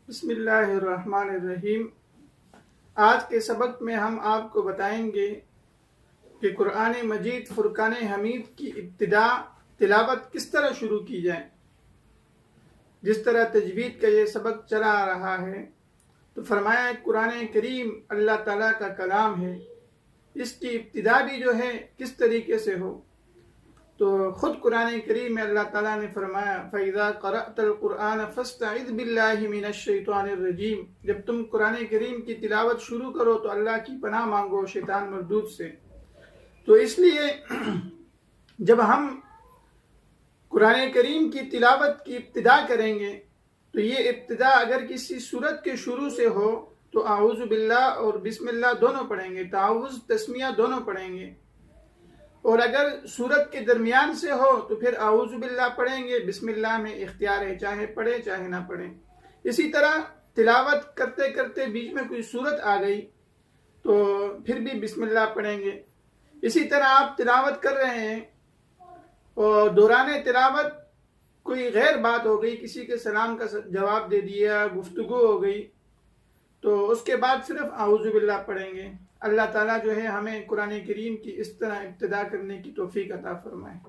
बिस्मिल्लाहिर्रहमानिर्रहीम। आज के सबक में हम आपको बताएंगे कि कुरान मजीद फुरकान हमीद की इब्तिदा तिलावत किस तरह शुरू की जाए। जिस तरह तजवीद का ये सबक चला आ रहा है तो फरमाया कुरान करीम अल्लाह ताला का कलाम है, इसकी इब्तिदा भी जो है किस तरीके से हो। तो ख़ुद कुरान करीम में अल्लाह ताला ने फरमाया फ़इज़ा क़रअतल क़ुरआन फ़स्तइज़ बिल्लाहि मिनश शैतानिर रजीम, जब तुम कुरान करीम की तिलावत शुरू करो तो अल्लाह की पनाह मांगो शैतान मरदूद से। तो इसलिए जब हम कुरान करीम की तिलावत की इब्तिदा करेंगे तो ये इब्तिदा अगर किसी सूरत के शुरू से हो तो आऊज़ु बिल्लाह और बिस्मिल्लाह दोनों पढ़ेंगे, ताउज़ तस्मिया दोनों पढ़ेंगे। और अगर सूरत के दरमियान से हो तो फिर आऊज़ु बिल्लाह पढ़ेंगे, बिस्मिल्लाह में इख्तियार है, चाहे पढ़े चाहे ना पढ़े। इसी तरह तिलावत करते करते बीच में कोई सूरत आ गई तो फिर भी बिस्मिल्लाह पढ़ेंगे। इसी तरह आप तिलावत कर रहे हैं और दौरान तिलावत कोई गैर बात हो गई, किसी के सलाम का जवाब दे दिया, गुफ्तगू हो गई, तो उसके बाद सिर्फ आऊज़ु बिल्लाह पढ़ेंगे। अल्लाह ताला जो है हमें कुरान करीम की इस तरह इब्तिदा करने की तौफीक अता फरमाए।